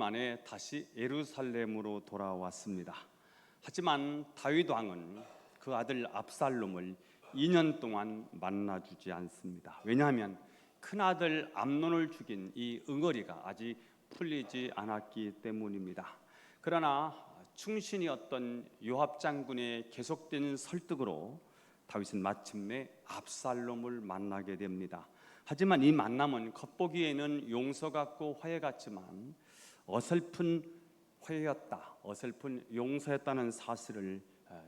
만에 다시 예루살렘으로 돌아왔습니다. 하지만 다윗 왕은 그 아들 압살롬을 2년 동안 만나주지 않습니다. 왜냐하면 큰아들 암논을 죽인 이 응어리가 아직 풀리지 않았기 때문입니다. 그러나 충신이었던 요압 장군의 계속된 설득으로 다윗은 마침내 압살롬을 만나게 됩니다. 하지만 이 만남은 겉보기에는 용서 같고 화해 같지만 어설픈 화해였다, 어설픈 용서였다는 사실을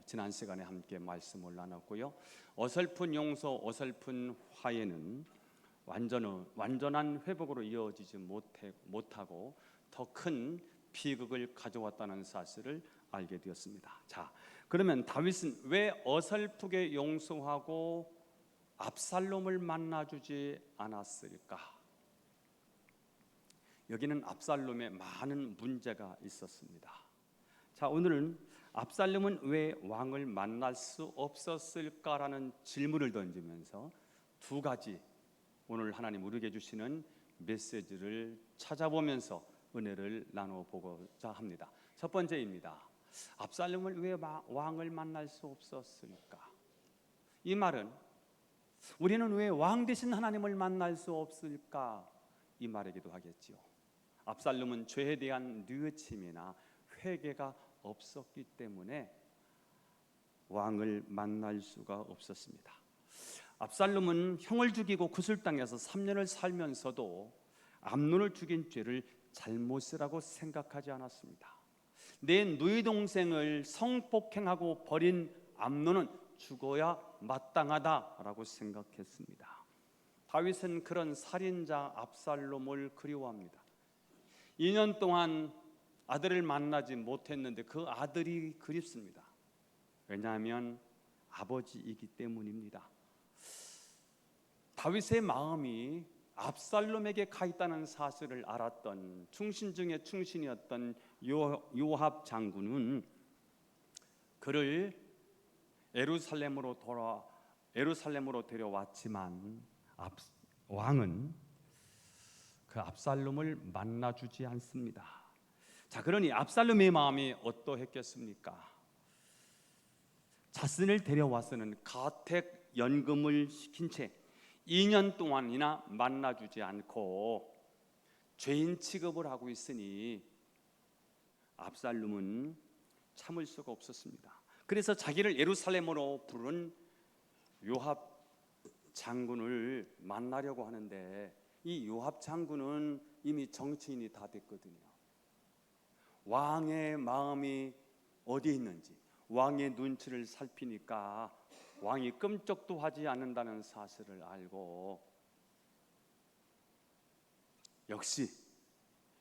지난 시간에 함께 말씀을 나눴고요. 어설픈 용서, 어설픈 화해는 완전한 회복으로 이어지지 못하고 더 큰 비극을 가져왔다는 사실을 알게 되었습니다. 자, 그러면 다윗은 왜 어설프게 용서하고 압살롬을 만나주지 않았을까? 여기는 압살롬에 많은 문제가 있었습니다. 자, 오늘은 압살롬은 왜 왕을 만날 수 없었을까라는 질문을 던지면서 두 가지 오늘 하나님 우리에게 주시는 메시지를 찾아보면서 은혜를 나눠보고자 합니다. 첫 번째입니다. 압살롬을 왜 왕을 만날 수 없었을까? 이 말은 우리는 왜 왕 대신 하나님을 만날 수 없을까? 이 말이기도 하겠지요. 압살롬은 죄에 대한 뉘우침이나 회개가 없었기 때문에 왕을 만날 수가 없었습니다. 압살롬은 형을 죽이고 구슬당해서 3년을 살면서도 암논을 죽인 죄를 잘못이라고 생각하지 않았습니다. 내 누이 동생을 성폭행하고 버린 암논은 죽어야 마땅하다라고 생각했습니다. 다윗은 그런 살인자 압살롬을 그리워합니다. 2년 동안 아들을 만나지 못했는데 그 아들이 그립습니다. 왜냐하면 아버지이기 때문입니다. 다윗의 마음이 압살롬에게 가 있다는 사실을 알았던 충신 중에 충신이었던 요압 장군은 그를 예루살렘으로 데려왔지만 왕은 그 압살롬을 만나주지 않습니다. 자, 그러니 압살롬의 마음이 어떠했겠습니까? 자신을 데려와서는 가택 연금을 시킨 채 2년 동안이나 만나주지 않고 죄인 취급을 하고 있으니 압살롬은 참을 수가 없었습니다. 그래서 자기를 예루살렘으로 부른 요압 장군을 만나려고 하는데 이 요압 장군은 이미 정치인이 다 됐거든요. 왕의 마음이 어디에 있는지 왕의 눈치를 살피니까 왕이 끔찍도 하지 않는다는 사실을 알고 역시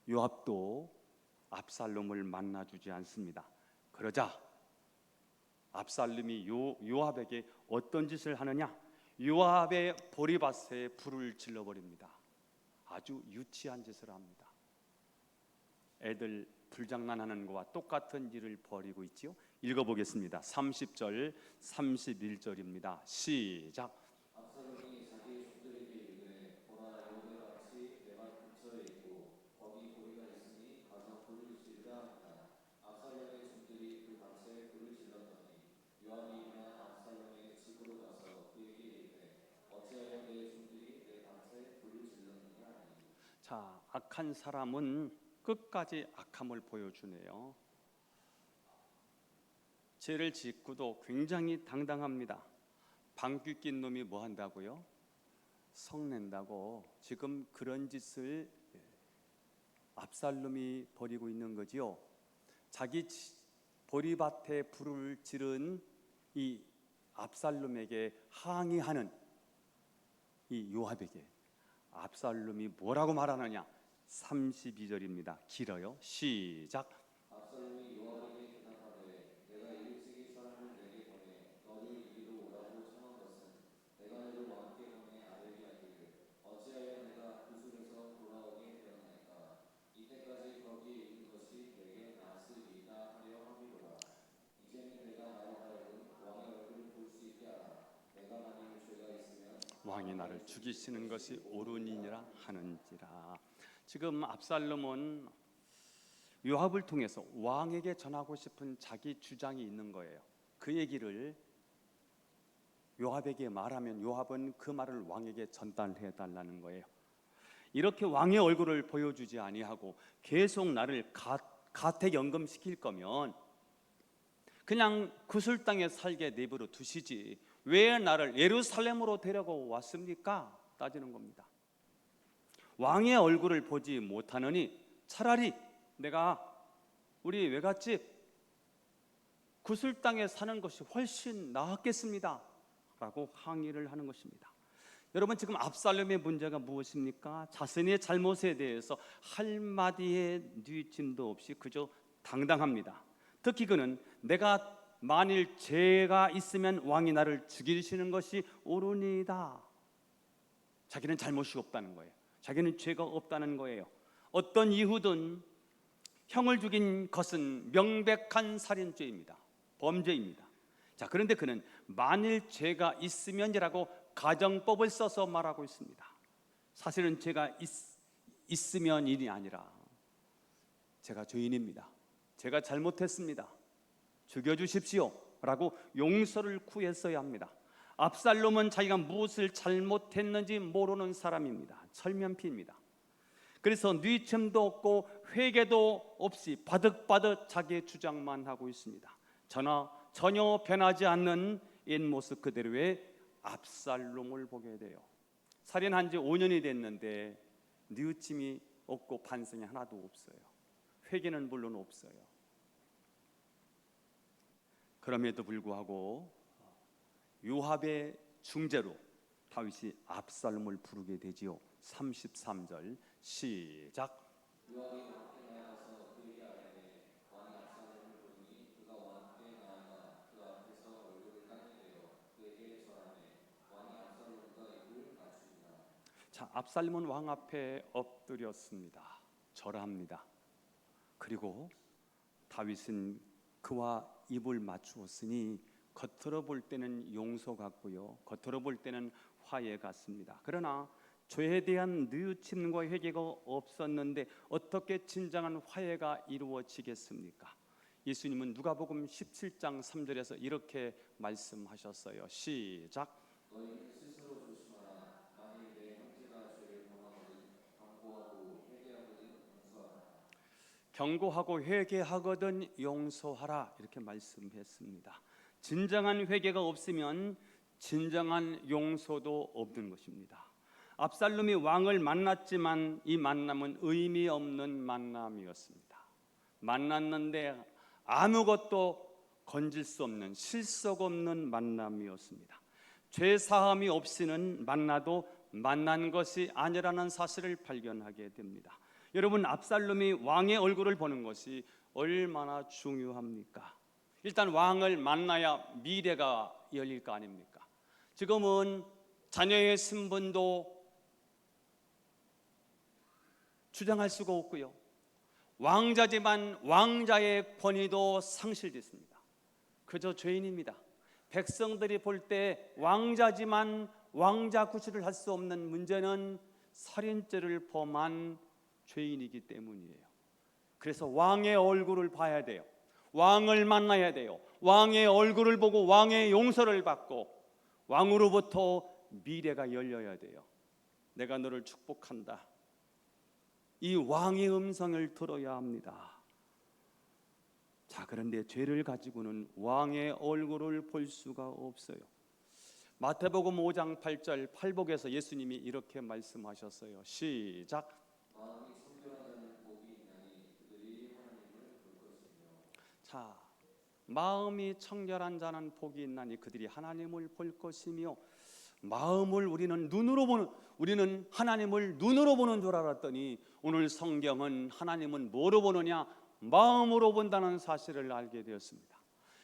요압도 압살롬을 만나주지 않습니다. 그러자 압살롬이 요압에게 어떤 짓을 하느냐? 요압의 보리밭에 불을 질러버립니다. 아주 유치한 짓을 합니다. 애들 불장난하는 것과 똑같은 일을 벌이고 있지요. 읽어보겠습니다. 30절 31절입니다. 시작. 압살롬이 자기 종들에게 이르되 보라 여호와같이 내 밭 근처에 있고 거기 보리가 있으니 가서 불을 지르라 하니라. 압살롬의 종들이 그 밭에 불을 질렀더니 요압이 일어나 압살롬의 집으로 가서 그에게 이르되 어찌하여 내 종들이 내 밭에 불을 질렀느냐 하니. 자, 악한 사람은 끝까지 악함을 보여주네요. 죄를 짓고도 굉장히 당당합니다. 방귀 낀 놈이 뭐 한다고요? 성낸다고. 지금 그런 짓을 압살롬이 벌이고 있는 거지요. 자기 보리밭에 불을 지른 이 압살롬에게 항의하는 이 요압에게 압살롬이 뭐라고 말하느냐? 32절입니다. 길어요. 시작. 압살롬이 요압에게 대답하되 내가 일찍이 사람을 내게 보내 너를 이리로 오라고 청한 것은 내가 너를 왕께 보내 아뢰게 하기를 어찌하여 내가 구술에서 돌아오게 되었나이까. 이때까지 거기에 있는 것이 내게 낫으리이다 하려 함이로라. 이제는 내가 나로 하여금 왕의 얼굴을 볼 수 있게 하라. 내가 만일 죄가 있으면 왕이 나를 죽이시는 것이 옳으니라 하는지라. 지금 압살롬은 요압을 통해서 왕에게 전하고 싶은 자기 주장이 있는 거예요. 그 얘기를 요압에게 말하면 요압은 그 말을 왕에게 전달해 달라는 거예요. 이렇게 왕의 얼굴을 보여주지 아니하고 계속 나를 가택연금시킬 거면 그냥 구슬 땅에 살게 내버려 두시지 왜 나를 예루살렘으로 데려고 왔습니까? 따지는 겁니다. 왕의 얼굴을 보지 못하느니 차라리 내가 우리 외갓집 구슬 땅에 사는 것이 훨씬 나았겠습니다 라고 항의를 하는 것입니다. 여러분, 지금 압살롬의 문제가 무엇입니까? 자신의 잘못에 대해서 한마디의 뉘우침도 없이 그저 당당합니다. 특히 그는 내가 만일 죄가 있으면 왕이 나를 죽이시는 것이 옳으니이다. 자기는 잘못이 없다는 거예요. 자기는 죄가 없다는 거예요. 어떤 이유든 형을 죽인 것은 명백한 살인죄입니다. 범죄입니다. 자, 그런데 그는 만일 죄가 있으면이라고 가정법을 써서 말하고 있습니다. 사실은 죄가 있으면 일이 아니라 제가 죄인입니다. 제가 잘못했습니다. 죽여주십시오 라고 용서를 구했어야 합니다. 압살롬은 자기가 무엇을 잘못했는지 모르는 사람입니다. 철면피입니다. 그래서 뉘우침도 없고 회개도 없이 바득바득 자기의 주장만 하고 있습니다. 전혀 변하지 않는 옛모습 그대로의 압살롬을 보게 돼요. 살인한 지 5년이 됐는데 뉘우침이 없고 반성이 하나도 없어요. 회개는 물론 없어요. 그럼에도 불구하고 요압의 중재로 다윗이 압살롬을 부르게 되지요. 33절 시작. 요압이 왕께 나아가서 그에게 아뢰되 왕이 압살롬을 부르니 그가 왕께 나아가 그 앞에서 얼굴을 땅에 대어 그에게 절하매 왕이 압살롬과 입을 맞추니라. 자, 압살롬은 왕 앞에 엎드렸습니다. 절합니다. 그리고 다윗은 그와 입을 맞추었으니 겉으로 볼 때는 용서 같고요, 겉으로 볼 때는 화해 같습니다. 그러나 죄에 대한 뉘우침과 회개가 없었는데 어떻게 진정한 화해가 이루어지겠습니까? 예수님은 누가복음 17장 3절에서 이렇게 말씀하셨어요. 시작. 너희는 스스로 조심하라. 만일 내 형제가 죄를 범하거든 경고하고 회개하거든 용서하라. 경고하고 회개하거든 용서하라 이렇게 말씀했습니다. 진정한 회개가 없으면 진정한 용서도 없는 것입니다. 압살롬이 왕을 만났지만 이 만남은 의미 없는 만남이었습니다. 만났는데 아무것도 건질 수 없는 실속 없는 만남이었습니다. 죄 사함이 없이는 만나도 만난 것이 아니라는 사실을 발견하게 됩니다. 여러분, 압살롬이 왕의 얼굴을 보는 것이 얼마나 중요합니까? 일단 왕을 만나야 미래가 열릴 거 아닙니까? 지금은 자녀의 신분도 주장할 수가 없고요, 왕자지만 왕자의 권위도 상실됐습니다. 그저 죄인입니다. 백성들이 볼 때 왕자지만 왕자 구실을 할 수 없는 문제는 살인죄를 범한 죄인이기 때문이에요. 그래서 왕의 얼굴을 봐야 돼요. 왕을 만나야 돼요. 왕의 얼굴을 보고 왕의 용서를 받고 왕으로부터 미래가 열려야 돼요. 내가 너를 축복한다. 이 왕의 음성을 들어야 합니다. 자, 그런데 죄를 가지고는 왕의 얼굴을 볼 수가 없어요. 마태복음 5장 8절 팔복에서 예수님이 이렇게 말씀하셨어요. 시작. 마음이 청결한 자는 복이 있나니 그들이 하나님을 볼 것이며. 자, 마음이 청결한 자는 복이 있나니 그들이 하나님을 볼 것이며, 마음을 우리는 하나님을 눈으로 보는 줄 알았더니 오늘 성경은 하나님은 뭐로 보느냐? 마음으로 본다는 사실을 알게 되었습니다.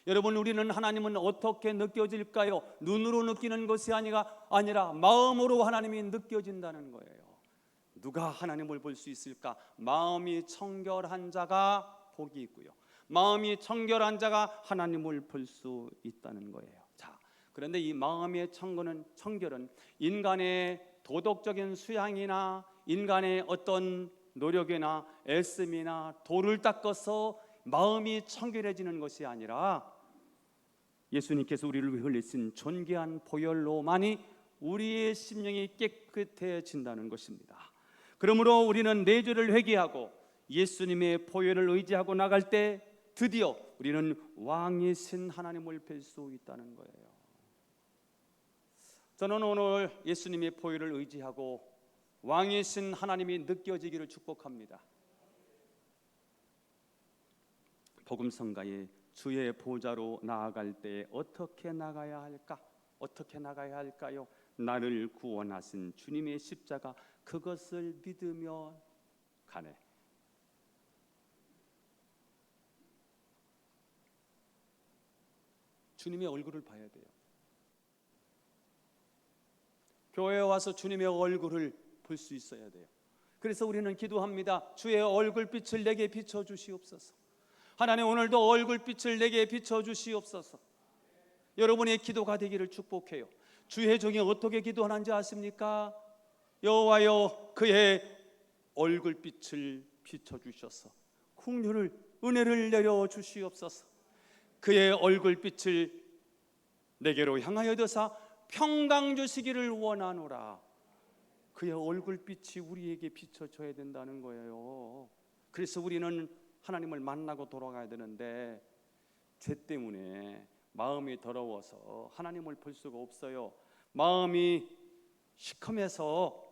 여러분, 우리는 하나님은 어떻게 느껴질까요? 눈으로 느끼는 것이 아니라 마음으로 하나님이 느껴진다는 거예요. 누가 하나님을 볼 수 있을까? 마음이 청결한 자가 복이 있고요, 마음이 청결한 자가 하나님을 볼 수 있다는 거예요. 자, 그런데 이 마음의 청결은 인간의 도덕적인 수양이나 인간의 어떤 노력이나 애씀이나 돌을 닦아서 마음이 청결해지는 것이 아니라 예수님께서 우리를 위해 흘리신 존귀한 보혈로만이 우리의 심령이 깨끗해진다는 것입니다. 그러므로 우리는 내 죄를 회개하고 예수님의 보혈을 의지하고 나갈 때 드디어 우리는 왕이신 하나님을 뵐 수 있다는 거예요. 저는 오늘 예수님의 보혈을 의지하고 왕이신 하나님이 느껴지기를 축복합니다. 복음성가에 주의 보좌로 나아갈 때 어떻게 나가야 할까? 어떻게 나가야 할까요? 나를 구원하신 주님의 십자가 그것을 믿으며 가네. 주님의 얼굴을 봐야 돼요. 교회에 와서 주님의 얼굴을 볼 수 있어야 돼요. 그래서 우리는 기도합니다. 주의 얼굴빛을 내게 비춰주시옵소서. 하나님, 오늘도 얼굴빛을 내게 비춰주시옵소서. 여러분의 기도가 되기를 축복해요. 주의 종이 어떻게 기도하는지 아십니까? 여호와여, 그의 얼굴빛을 비춰주셔서 긍휼을 은혜를 내려 주시옵소서. 그의 얼굴빛을 내게로 향하여 드사 평강 주시기를 원하노라. 그의 얼굴빛이 우리에게 비춰져야 된다는 거예요. 그래서 우리는 하나님을 만나고 돌아가야 되는데 죄 때문에 마음이 더러워서 하나님을 볼 수가 없어요. 마음이 시커매서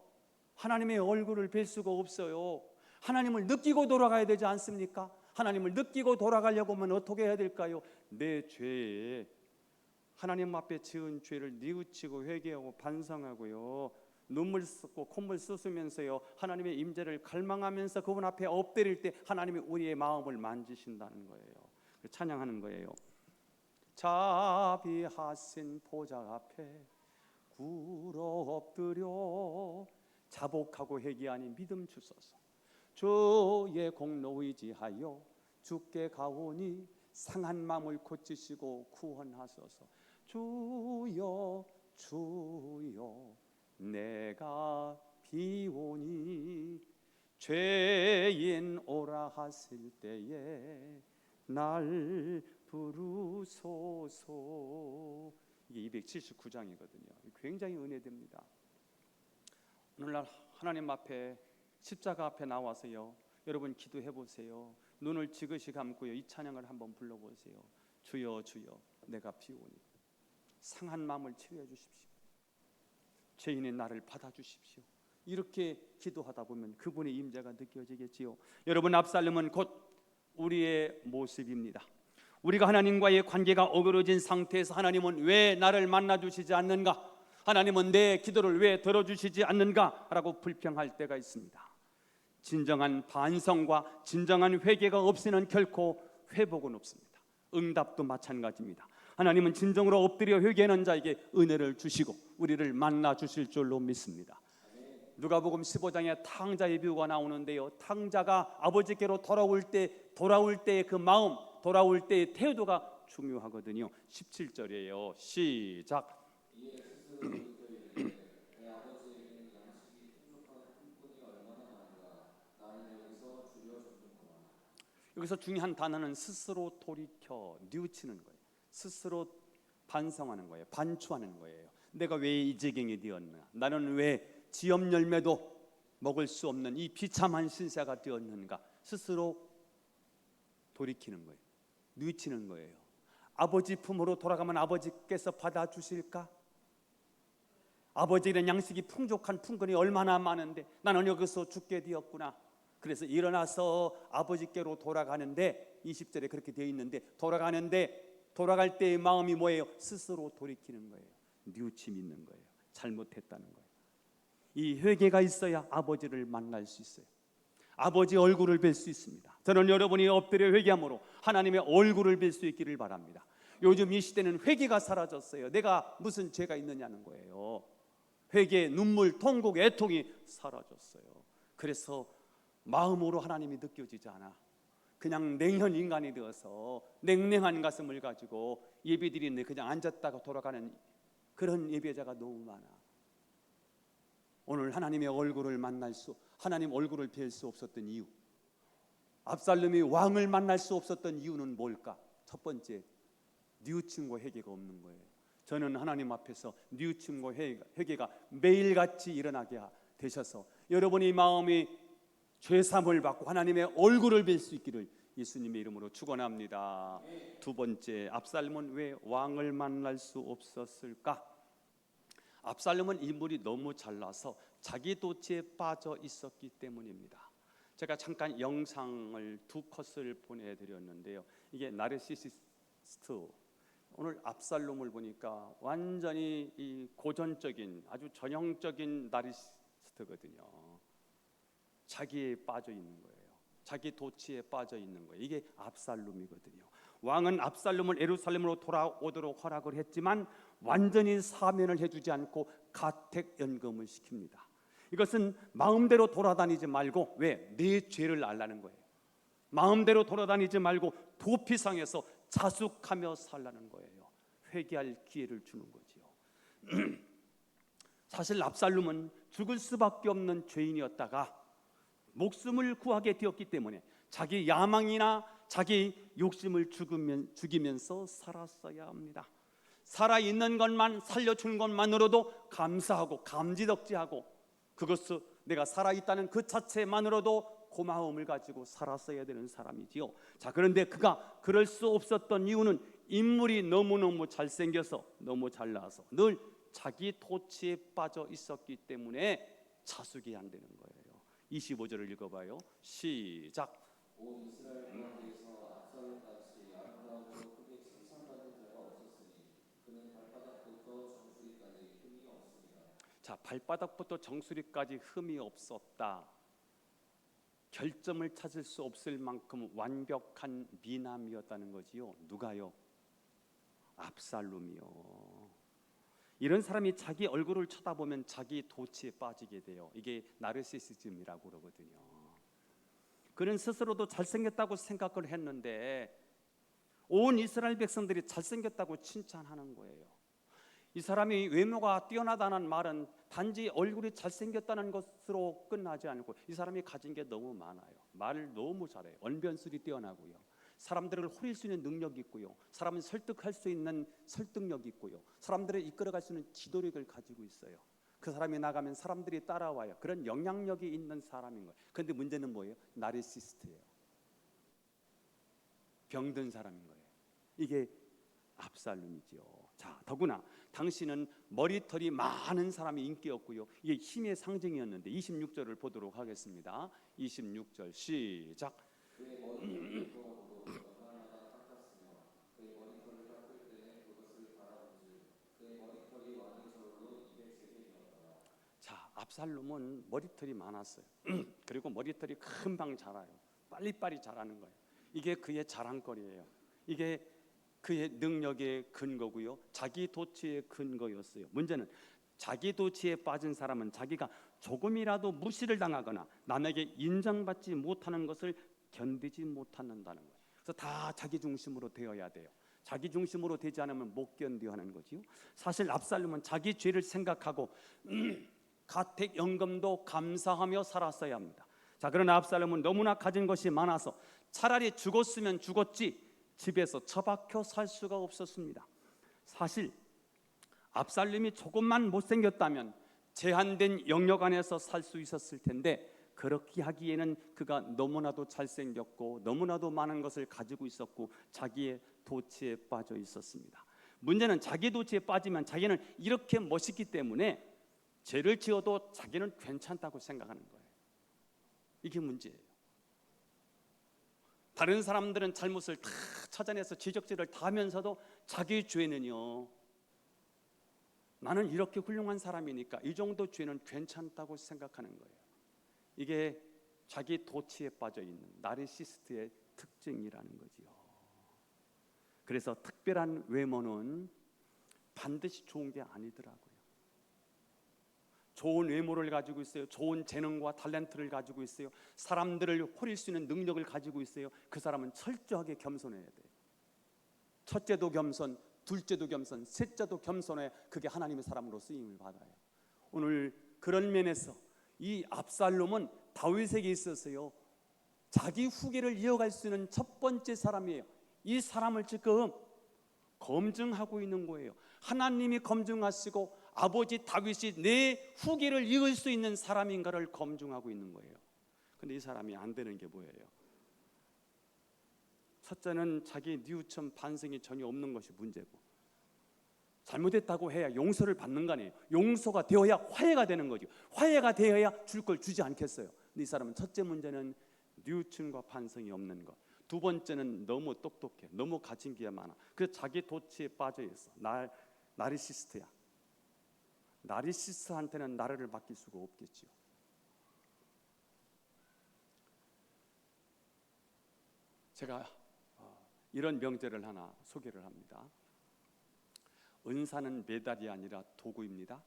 하나님의 얼굴을 뵐 수가 없어요. 하나님을 느끼고 돌아가야 되지 않습니까? 하나님을 느끼고 돌아가려고 하면 어떻게 해야 될까요? 내 죄에 하나님 앞에 지은 죄를 뉘우치고 회개하고 반성하고요, 눈물 쏟고 콧물 쏟으면서요 하나님의 임재를 갈망하면서 그분 앞에 엎드릴 때 하나님이 우리의 마음을 만지신다는 거예요. 찬양하는 거예요. 자비하신 보좌 앞에 굴어 엎드려 자복하고 회개하니 믿음 주소서. 주의 공로 의지하여 주께 가오니 상한 마음을 고치시고 구원하소서. 주여 주여 내가 비오니 죄인 오라 하실 때에 날 부르소서. 이게 279장이거든요. 굉장히 은혜됩니다. 오늘날 하나님 앞에 십자가 앞에 나와서요 여러분 기도해 보세요. 눈을 지그시 감고요 이 찬양을 한번 불러보세요. 주여 주여 내가 비오니 상한 마음을 치료해 주십시오. 죄인의 나를 받아주십시오. 이렇게 기도하다 보면 그분의 임재가 느껴지겠지요. 여러분, 압살롬은 곧 우리의 모습입니다. 우리가 하나님과의 관계가 어그러진 상태에서 하나님은 왜 나를 만나주시지 않는가, 하나님은 내 기도를 왜 들어주시지 않는가 라고 불평할 때가 있습니다. 진정한 반성과 진정한 회개가 없이는 결코 회복은 없습니다. 응답도 마찬가지입니다. 하나님은 진정으로 엎드려 회개하는 자에게 은혜를 주시고 우리를 만나 주실 줄로 믿습니다. 누가복음 15장에 탕자의 비유가 나오는데요, 탕자가 아버지께로 돌아올 때의 그 마음, 돌아올 때의 태도가 중요하거든요. 17절이에요. 시작. 여기서 중요한 단어는 스스로 돌이켜 뉘우치는 거예요. 스스로 반성하는 거예요. 반추하는 거예요. 내가 왜 이 지경이 되었나? 나는 왜 지엽 열매도 먹을 수 없는 이 비참한 신세가 되었는가? 스스로 돌이키는 거예요. 뉘우치는 거예요. 아버지 품으로 돌아가면 아버지께서 받아주실까? 아버지는 양식이 풍족한 품건이 얼마나 많은데 나는 여기서 죽게 되었구나. 그래서 일어나서 아버지께로 돌아가는데 20절에 그렇게 되어 있는데 돌아갈 때의 마음이 뭐예요? 스스로 돌이키는 거예요. 뉘우침 있는 거예요. 잘못했다는 거예요. 이 회개가 있어야 아버지를 만날 수 있어요. 아버지 얼굴을 뵐 수 있습니다. 저는 여러분이 엎드려 회개함으로 하나님의 얼굴을 뵐 수 있기를 바랍니다. 요즘 이 시대는 회개가 사라졌어요. 내가 무슨 죄가 있느냐는 거예요. 회개, 눈물, 통곡, 애통이 사라졌어요. 그래서 마음으로 하나님이 느껴지지 않아. 그냥 냉현 인간이 되어서 냉랭한 가슴을 가지고 예배드리는데 그냥 앉았다가 돌아가는 그런 예배자가 너무 많아. 오늘 하나님 얼굴을 뵐 수 없었던 이유, 압살롬이 왕을 만날 수 없었던 이유는 뭘까? 첫 번째, 뉘우침과 회개가 없는 거예요. 저는 하나님 앞에서 뉘우침과 회개가 매일같이 일어나게 되셔서 여러분의 마음이 죄사함을 받고 하나님의 얼굴을 뵐 수 있기를 예수님의 이름으로 축원합니다. 두 번째, 압살롬은 왜 왕을 만날 수 없었을까? 압살롬은 인물이 너무 잘나서 자기 도취에 빠져 있었기 때문입니다. 제가 잠깐 영상을 두 컷을 보내드렸는데요. 이게 나르시시스트, 오늘 압살롬을 보니까 완전히 이 고전적인 아주 전형적인 나르시시스트거든요. 자기에 빠져 있는 거예요. 자기 도취에 빠져 있는 거예요. 이게 압살롬이거든요. 왕은 압살롬을 예루살렘으로 돌아오도록 허락을 했지만 완전히 사면을 해주지 않고 가택연금을 시킵니다. 이것은 마음대로 돌아다니지 말고, 왜? 내 죄를 알라는 거예요. 마음대로 돌아다니지 말고 도피성에서 자숙하며 살라는 거예요. 회개할 기회를 주는 거지요. 사실 압살롬은 죽을 수밖에 없는 죄인이었다가 목숨을 구하게 되었기 때문에 자기 야망이나 자기 욕심을 죽이면서 살았어야 합니다. 살아있는 것만, 살려준 것만으로도 감사하고 감지덕지하고, 그것을 내가 살아있다는 그 자체만으로도 고마움을 가지고 살았어야 되는 사람이지요. 자, 그런데 그가 그럴 수 없었던 이유는 인물이 너무너무 잘생겨서, 너무 잘나서 늘 자기 토치에 빠져 있었기 때문에 자숙이 안 되는 거예요. 25절을 읽어봐요. 시작. 온 이스라엘 가운데서 압살롬같이 아름다우고 크게 칭찬받은 자가 없었으니 그는 발바닥부터 정수리까지 흠이 없습니다. 자, 발바닥부터 정수리까지 흠이 없었다. 결점을 찾을 수 없을 만큼 완벽한 미남이었다는 거지요. 누가요? 압살롬이요. 이런 사람이 자기 얼굴을 쳐다보면 자기 도취에 빠지게 돼요. 이게 나르시시즘이라고 그러거든요. 그는 스스로도 잘생겼다고 생각을 했는데 온 이스라엘 백성들이 잘생겼다고 칭찬하는 거예요. 이 사람이 외모가 뛰어나다는 말은 단지 얼굴이 잘생겼다는 것으로 끝나지 않고 이 사람이 가진 게 너무 많아요. 말을 너무 잘해요. 언변술이 뛰어나고요. 사람들을 호릴 수 있는 능력이 있고요. 사람을 설득할 수 있는 설득력이 있고요. 사람들을 이끌어갈 수 있는 지도력을 가지고 있어요. 그 사람이 나가면 사람들이 따라와요. 그런 영향력이 있는 사람인 거예요. 그런데 문제는 뭐예요? 나르시시스트예요. 병든 사람인 거예요. 이게 압살롬이죠. 자, 더구나 당신은 머리털이 많은 사람이 인기였고요. 이게 힘의 상징이었는데 26절을 보도록 하겠습니다. 26절 시작. 그의 머리털이 두꺼워도 연말마다 깎았으며 그의 머리털을 깎을 때에 그것을 바라본즉 그의 머리털이 왕의 저울로 200세겔이었더라. 자, 압살롬은 머리털이 많았어요. 그리고 머리털이 금방 자라요. 빨리빨리 자라는 거예요. 이게 그의 자랑거리예요. 이게 그의 능력의 근거고요. 자기 도취의 근거였어요. 문제는 자기 도취에 빠진 사람은 자기가 조금이라도 무시를 당하거나 남에게 인정받지 못하는 것을 견디지 못한다는 거예요. 그래서 다 자기 중심으로 되어야 돼요. 자기 중심으로 되지 않으면 못 견뎌 하는 거지요. 사실 압살롬은 자기 죄를 생각하고 가택연금도 감사하며 살았어야 합니다. 자, 그러나 압살롬은 너무나 가진 것이 많아서 차라리 죽었으면 죽었지 집에서 처박혀 살 수가 없었습니다. 사실 압살롬이 조금만 못생겼다면 제한된 영역 안에서 살 수 있었을 텐데 그렇게 하기에는 그가 너무나도 잘생겼고 너무나도 많은 것을 가지고 있었고 자기의 도취에 빠져 있었습니다. 문제는 자기 도취에 빠지면 자기는 이렇게 멋있기 때문에 죄를 지어도 자기는 괜찮다고 생각하는 거예요. 이게 문제예요. 다른 사람들은 잘못을 다 찾아내서 지적질을 다 하면서도 자기 죄는요, 나는 이렇게 훌륭한 사람이니까 이 정도 죄는 괜찮다고 생각하는 거예요. 이게 자기 도취에 빠져 있는 나르시시스트의 특징이라는 거지요. 그래서 특별한 외모는 반드시 좋은 게 아니더라고요. 좋은 외모를 가지고 있어요. 좋은 재능과 탤런트를 가지고 있어요. 사람들을 호릴 수 있는 능력을 가지고 있어요. 그 사람은 철저하게 겸손해야 돼요. 첫째도 겸손, 둘째도 겸손, 셋째도 겸손해. 그게 하나님의 사람으로 쓰임을 받아요. 오늘 그런 면에서 이 압살롬은 다윗에게 있어서요, 자기 후계를 이어갈 수 있는 첫 번째 사람이에요. 이 사람을 지금 검증하고 있는 거예요. 하나님이 검증하시고 아버지 다윗이 내 후계를 이을 수 있는 사람인가를 검증하고 있는 거예요. 근데 이 사람이 안 되는 게 뭐예요? 첫째는 자기 뉘우침 반성이 전혀 없는 것이 문제고, 잘못했다고 해야 용서를 받는 거 아니에요. 용서가 되어야 화해가 되는 거죠. 화해가 되어야 줄 걸 주지 않겠어요. 근데 이 사람은 첫째 문제는 뉘우침과 반성이 없는 것. 두 번째는 너무 똑똑해, 너무 가진 게 많아. 그래서 자기 도취에 빠져 있어. 나르시스트야. 나르시스트한테는 나라를 맡길 수가 없겠지요. 제가 이런 명제를 하나 소개를 합니다. 은사는 메달이 아니라 도구입니다.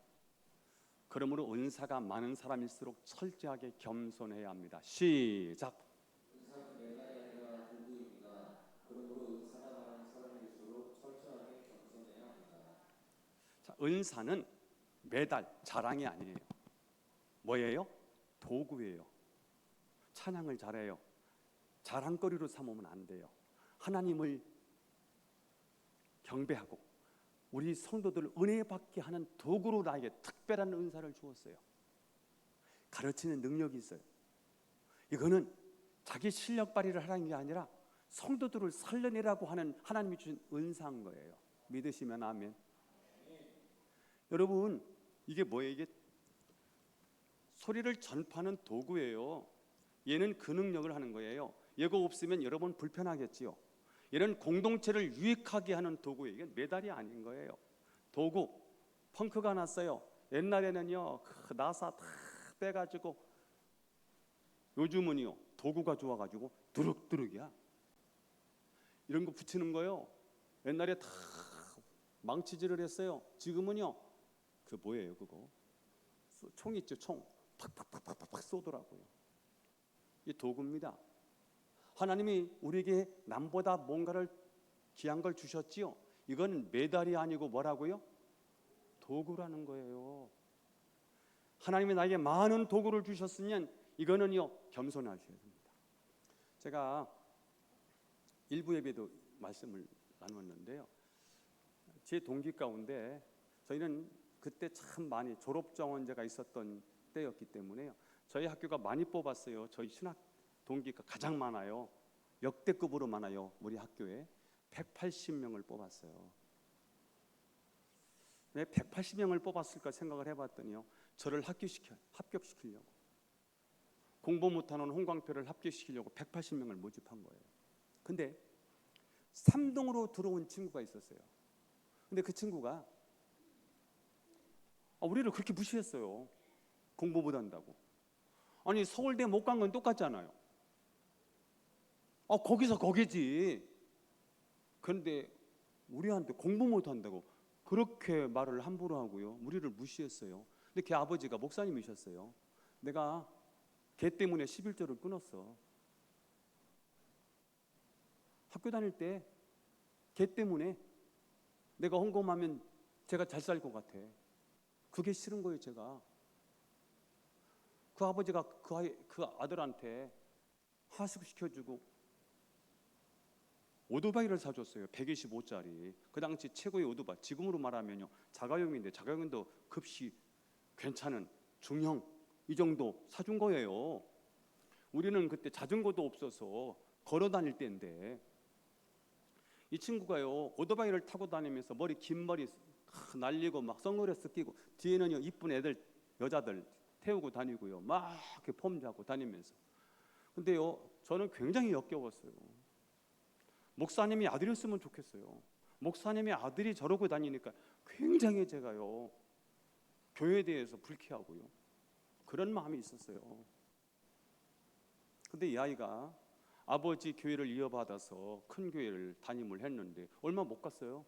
그러므로 은사가 많은 사람일수록 철저하게 겸손해야 합니다. 시작. 은사는 메달이 아니라 도구입니다. 그러므로 은사가 많은 사람일수록 철저하게 겸손해야 합니다. 자, 은사는 메달, 자랑이 아니에요. 뭐예요? 도구예요. 찬양을 잘해요. 자랑거리로 삼으면 안 돼요. 하나님을 경배하고 우리 성도들 은혜 받게 하는 도구로 나에게 특별한 은사를 주었어요. 가르치는 능력이 있어요. 이거는 자기 실력 발휘를 하라는 게 아니라 성도들을 살려내라고 하는 하나님이 주신 은사인 거예요. 믿으시면 아멘. 여러분, 이게 뭐예요? 이게 소리를 전파하는 도구예요. 얘는 그 능력을 하는 거예요. 얘가 없으면 여러분 불편하겠지요. 얘는 공동체를 유익하게 하는 도구예요. 이게 메달이 아닌 거예요. 도구. 펑크가 났어요. 옛날에는요, 나사 다 빼가지고, 요즘은요 도구가 좋아가지고 두룩두룩이야. 이런 거 붙이는 거요. 옛날에 다 망치질을 했어요. 지금은요, 그 뭐예요 그거? 총 있죠, 총. 팍팍팍팍팍 쏘더라고요. 이 도구입니다. 하나님이 우리에게 남보다 뭔가를 귀한 걸 주셨지요. 이건 메달이 아니고 뭐라고요? 도구라는 거예요. 하나님이 나에게 많은 도구를 주셨으면 이거는요, 겸손하셔야 됩니다. 제가 일부 예배도 말씀을 나눴는데요, 제 동기 가운데 저희는 그때 참 많이 졸업 정원제가 있었던 때였기 때문에요, 저희 학교가 많이 뽑았어요. 저희 신학 동기가 가장 많아요. 역대급으로 많아요. 우리 학교에 180명을 뽑았어요. 왜 180명을 뽑았을까 생각을 해봤더니요, 저를 합격시키려고, 공부 못하는 홍광표를 합격시키려고 180명을 모집한 거예요. 근데 3동으로 들어온 친구가 있었어요. 근데 그 친구가 우리를 그렇게 무시했어요. 공부 못한다고. 아니, 서울대 못 간 건 똑같잖아요. 거기서 거기지. 그런데 우리한테 공부 못한다고 그렇게 말을 함부로 하고요, 우리를 무시했어요. 근데 걔 아버지가 목사님이셨어요. 내가 걔 때문에 11조를 끊었어. 학교 다닐 때 걔 때문에 내가 헌금하면 제가 잘 살 것 같아. 그게 싫은 거예요. 제가 그 아버지가 그 아들한테 하숙시켜주고 오토바이를 사줬어요. 125짜리. 그 당시 최고의 오토바이. 지금으로 말하면요, 자가용인데, 자가용도 급시 괜찮은 중형 이 정도 사준 거예요. 우리는 그때 자전거도 없어서 걸어 다닐 때인데, 이 친구가요, 오토바이를 타고 다니면서 긴 머리 날리고 막 선글라스 끼고, 뒤에는요 이쁜 애들, 여자들 태우고 다니고요, 막 이렇게 폼 잡고 다니면서. 근데요, 저는 굉장히 역겨웠어요. 목사님이 아들이었으면 좋겠어요. 목사님의 아들이 저러고 다니니까 굉장히 제가요, 교회에 대해서 불쾌하고요, 그런 마음이 있었어요. 근데 이 아이가 아버지 교회를 이어받아서 큰 교회를 담임을 했는데 얼마 못 갔어요.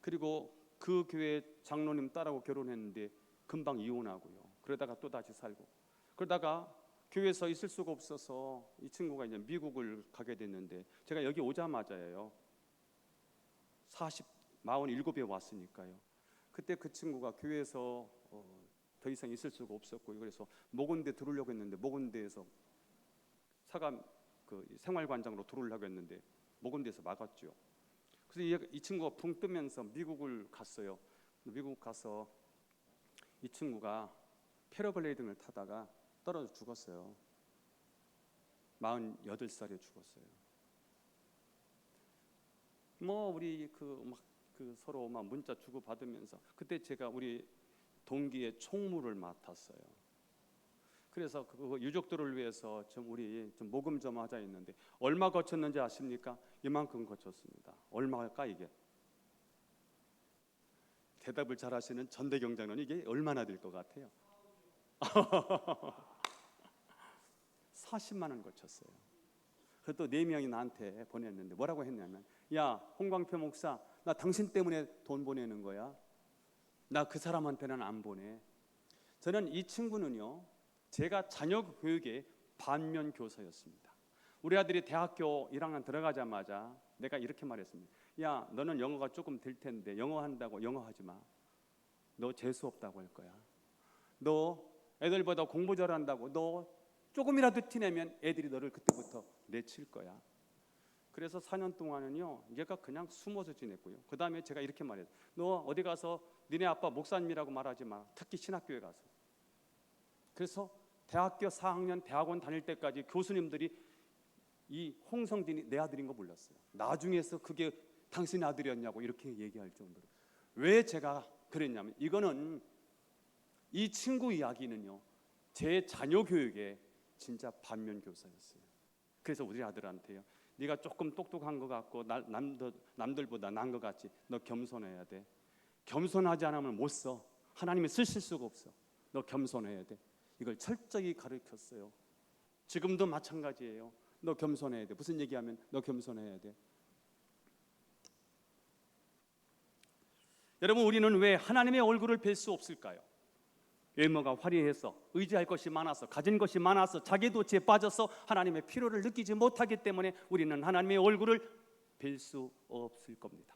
그리고 그 교회 장로님 딸하고 결혼했는데 금방 이혼하고요. 그러다가 또 다시 살고, 그러다가 교회에서 있을 수가 없어서 이 친구가 이제 미국을 가게 됐는데, 제가 여기 오자마자예요, 47에 왔으니까요. 그때 그 친구가 교회에서 더 이상 있을 수가 없었고요. 그래서 목원대 들어오려고 했는데 목원대에서 사감 그 생활관장으로 들어오려고 했는데 목원대에서 막았죠. 그래서 이 친구가 붕 뜨면서 미국을 갔어요. 미국 가서 이 친구가 패러글라이딩을 타다가 떨어져 죽었어요. 48살에 죽었어요. 뭐 우리 그 서로 막 문자 주고 받으면서 그때 제가 우리 동기의 총무를 맡았어요. 그래서 그 유족들을 위해서 우리 좀 모금 좀 하자 했는데 얼마 거쳤는지 아십니까? 이만큼 거쳤습니다. 얼마일까 이게? 대답을 잘하시는 전대경장은 이게 얼마나 될 것 같아요? 40만 원 거쳤어요. 그것도 4명이 나한테 보냈는데 뭐라고 했냐면, 야 홍광표 목사, 나 당신 때문에 돈 보내는 거야. 나 그 사람한테는 안 보내. 저는 이 친구는요, 제가 자녀 교육의 반면 교사였습니다. 우리 아들이 대학교 1학년 들어가자마자 내가 이렇게 말했습니다. 야, 너는 영어가 조금 될 텐데 영어 한다고 영어 하지 마. 너 재수 없다고 할 거야. 너 애들보다 공부 잘한다고 너 조금이라도 티내면 애들이 너를 그때부터 내칠 거야. 그래서 4년 동안은요, 얘가 그냥 숨어서 지냈고요. 그 다음에 제가 이렇게 말했어요. 너 어디 가서 니네 아빠 목사님이라고 말하지 마. 특히 신학교에 가서. 그래서 대학교 4학년 대학원 다닐 때까지 교수님들이 이 홍성진이 내 아들인 거 몰랐어요. 나중에서 그게 당신 아들이었냐고 이렇게 얘기할 정도로. 왜 제가 그랬냐면, 이거는 이 친구 이야기는요, 제 자녀 교육에 진짜 반면 교사였어요. 그래서 우리 아들한테요, 네가 조금 똑똑한 것 같고 남들보다 나은 것 같지, 너 겸손해야 돼. 겸손하지 않으면 못 써. 하나님이 쓰실 수가 없어. 너 겸손해야 돼. 이걸 철저히 가르쳤어요. 지금도 마찬가지예요. 너 겸손해야 돼. 무슨 얘기하면 너 겸손해야 돼. 여러분, 우리는 왜 하나님의 얼굴을 뵐 수 없을까요? 외모가 화려해서, 의지할 것이 많아서, 가진 것이 많아서, 자기 도취에 빠져서 하나님의 필요를 느끼지 못하기 때문에 우리는 하나님의 얼굴을 뵐 수 없을 겁니다.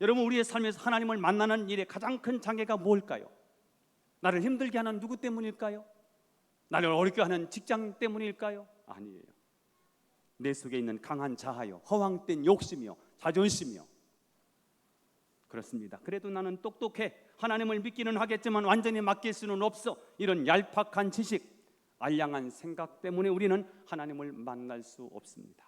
여러분, 우리의 삶에서 하나님을 만나는 일의 가장 큰 장애가 뭘까요? 나를 힘들게 하는 누구 때문일까요? 나를 어렵게 하는 직장 때문일까요? 아니에요. 내 속에 있는 강한 자아요, 허황된 욕심이요, 자존심이요. 그렇습니다. 그래도 나는 똑똑해, 하나님을 믿기는 하겠지만 완전히 맡길 수는 없어. 이런 얄팍한 지식, 알량한 생각 때문에 우리는 하나님을 만날 수 없습니다.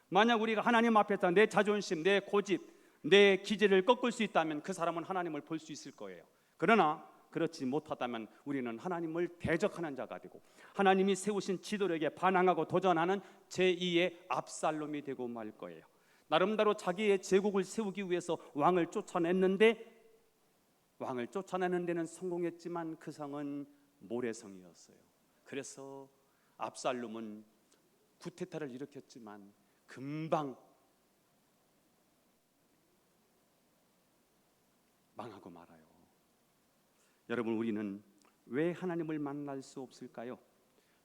만약 우리가 하나님 앞에서 내 자존심, 내 고집, 내 기질을 꺾을 수 있다면 그 사람은 하나님을 볼 수 있을 거예요. 그러나 그렇지 못하다면 우리는 하나님을 대적하는 자가 되고 하나님이 세우신 지도력에 반항하고 도전하는 제2의 압살롬이 되고 말 거예요. 나름대로 자기의 제국을 세우기 위해서 왕을 쫓아내는 데는 성공했지만 그 성은 모래성이었어요. 그래서 압살롬은 쿠데타를 일으켰지만 금방 망하고 말아요. 여러분, 우리는 왜 하나님을 만날 수 없을까요?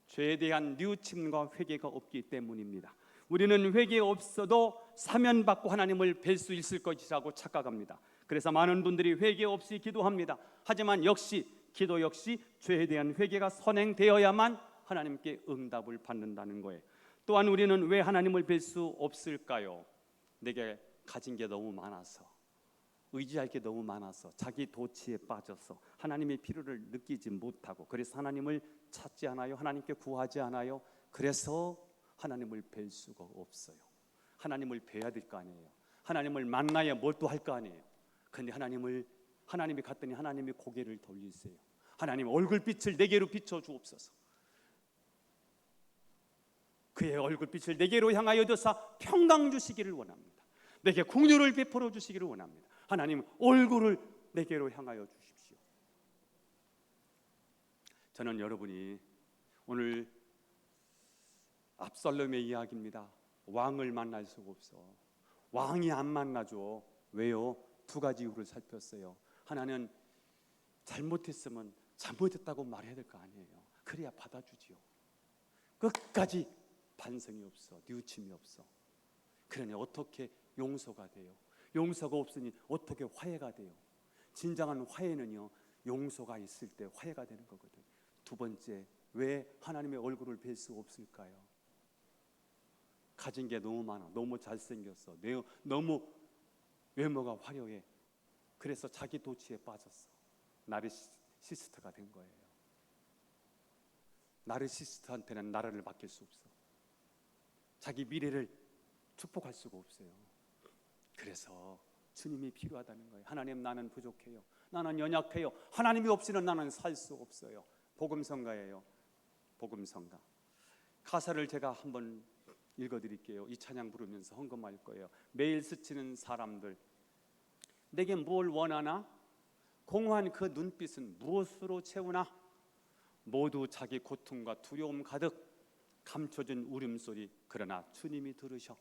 죄에 대한 뉘우침과 회개가 없기 때문입니다. 우리는 회개 없어도 사면받고 하나님을 뵐 수 있을 것이라고 착각합니다. 그래서 많은 분들이 회개 없이 기도합니다. 하지만 기도 역시 죄에 대한 회개가 선행되어야만 하나님께 응답을 받는다는 거예요. 또한 우리는 왜 하나님을 뵐 수 없을까요? 내게 가진 게 너무 많아서, 의지할 게 너무 많아서, 자기 도취에 빠져서 하나님의 필요를 느끼지 못하고, 그래서 하나님을 찾지 않아요. 하나님께 구하지 않아요. 그래서 하나님을 뵐 수가 없어요. 하나님을 뵈야 될 거 아니에요. 하나님을 만나야 몰두할 거 아니에요. 그런데 하나님이 갔더니 하나님이 고개를 돌리세요. 하나님 얼굴빛을 내게로 비춰 주옵소서. 그의 얼굴빛을 내게로 향하여 드사 평강 주시기를 원합니다. 내게 긍휼을 베풀어 주시기를 원합니다. 하나님 얼굴을 내게로 향하여 주십시오. 저는 여러분이 오늘 압살롬의 이야기입니다. 왕을 만날 수가 없어. 왕이 안 만나죠. 왜요? 두 가지 이유를 살폈어요. 하나는 잘못했으면 잘못했다고 말해야 될 거 아니에요. 그래야 받아주지요. 끝까지 반성이 없어, 뉘우침이 없어. 그러니 어떻게 용서가 돼요? 용서가 없으니 어떻게 화해가 돼요? 진정한 화해는요, 용서가 있을 때 화해가 되는 거거든. 두 번째, 왜 하나님의 얼굴을 뵐 수 없을까요? 가진 게 너무 많아. 너무 잘생겼어. 너무 외모가 화려해. 그래서 자기 도취에 빠졌어. 나르시스트가 된 거예요. 나르시스트한테는 나라를 맡길 수 없어. 자기 미래를 축복할 수가 없어요. 그래서 주님이 필요하다는 거예요. 하나님, 나는 부족해요. 나는 연약해요. 하나님이 없이는 나는 살 수 없어요. 복음성가예요. 복음성가. 가사를 제가 한번 읽어드릴게요. 이 찬양 부르면서 헌금할 거예요. 매일 스치는 사람들, 내게 뭘 원하나? 공허한 그 눈빛은 무엇으로 채우나? 모두 자기 고통과 두려움 가득 감춰진 울음소리. 그러나 주님이 들으셔.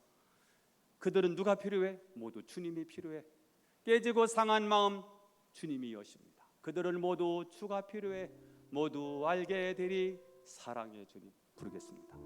그들은 누가 필요해? 모두 주님이 필요해. 깨지고 상한 마음, 주님이 여십니다. 그들은 모두 주가 필요해. 모두 알게 되리 사랑의 주님. 부르겠습니다.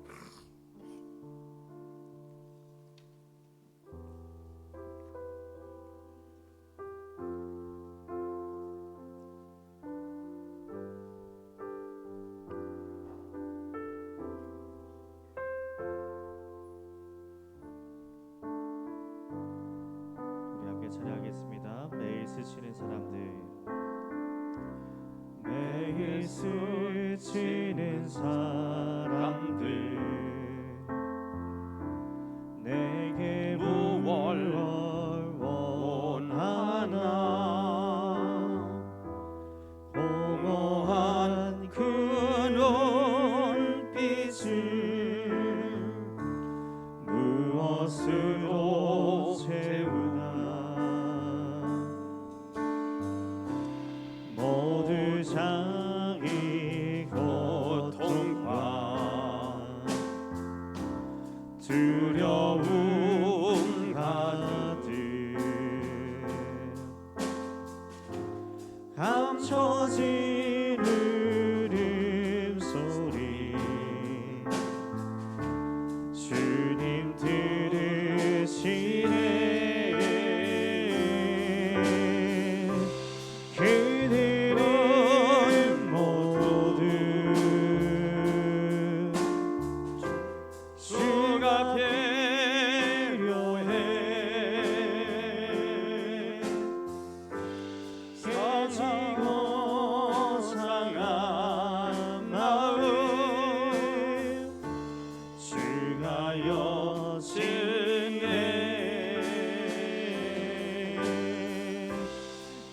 우리 함께 찬양하겠습니다. 매일 스치는 사람들, 매일 스치는 사람들, 내게 무얼 원하나? 공허한 그 눈빛을 무엇으로 채우나? 모두 자기 고통과 두려움 가득 감춰진 울음소리, 주님 들으시네. 그들은 모두 주가 필요해. 깨지고 상한 마음, 주가 여시네.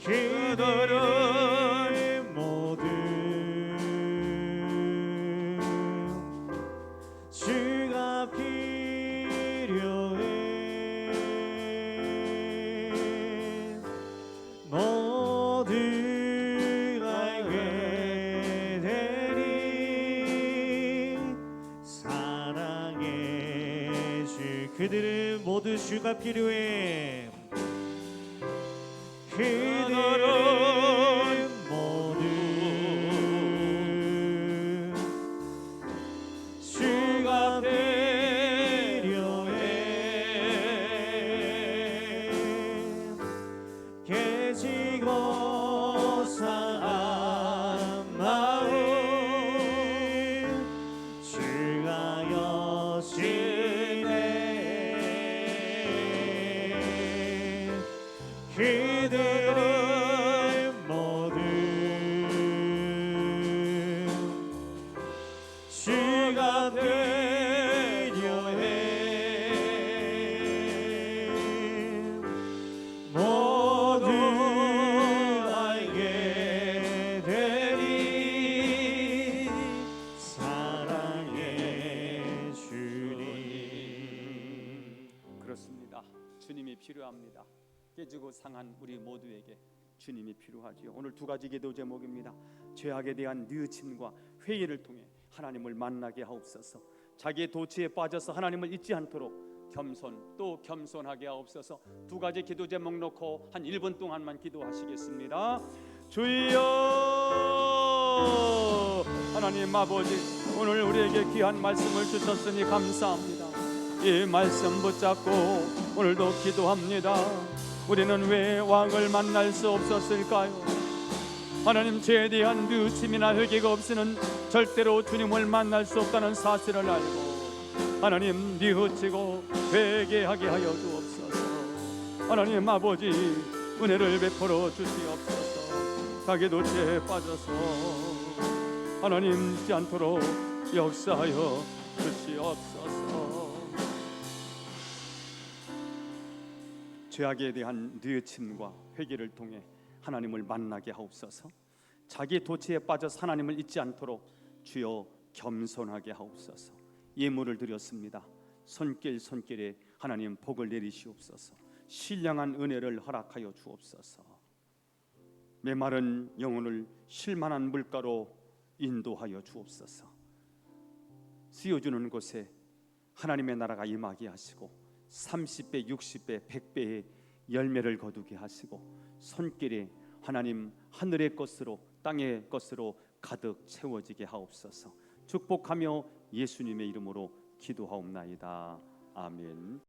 그들은 모두 주가 필요해. 모두 알게 되리 사랑의 주. 그들은 모두 주가 필요해. 그들은 모두 주가 필요해. 깨지고 상한 마음, 주가 여시네. 그들은 모두 주가 필요해. 모두 알게 되리 사랑의 주님. 그렇습니다. 주님이 필요합니다. 깨지고 상한 우리 모두에게 주님이 필요하지요. 오늘 두 가지 기도 제목입니다. 죄악에 대한 뉘우침과 회의를 통해 하나님을 만나게 하옵소서. 자기의 도취에 빠져서 하나님을 잊지 않도록 겸손 또 겸손하게 하옵소서. 두 가지 기도 제목 놓고 한 1분 동안만 기도하시겠습니다. 주여, 하나님 아버지, 오늘 우리에게 귀한 말씀을 주셨으니 감사합니다. 이 말씀 붙잡고 오늘도 기도합니다. 우리는 왜 왕을 만날 수 없었을까요? 하나님, 죄에 대한 뉘우침이나 회개가 없이는 절대로 주님을 만날 수 없다는 사실을 알고 하나님, 뉘우치고 회개하게 하여 주옵소서. 하나님 아버지, 은혜를 베풀어 주시옵소서. 자기도 죄에 빠져서 하나님 잊지 않도록 역사하여 주시옵소서. 죄악에 대한 뉘우침과 회개를 통해 하나님을 만나게 하옵소서. 자기 도취에 빠져 하나님을 잊지 않도록 주여 겸손하게 하옵소서. 예물을 드렸습니다. 손길에 하나님 복을 내리시옵소서. 신령한 은혜를 허락하여 주옵소서. 메마른 영혼을 쉴만한 물가로 인도하여 주옵소서. 쓰여주는 곳에 하나님의 나라가 임하게 하시고 30배, 60배, 100배의 열매를 거두게 하시고 손길에 하나님 하늘의 것으로 땅의 것으로 가득 채워지게 하옵소서. 축복하며 예수님의 이름으로 기도하옵나이다. 아멘.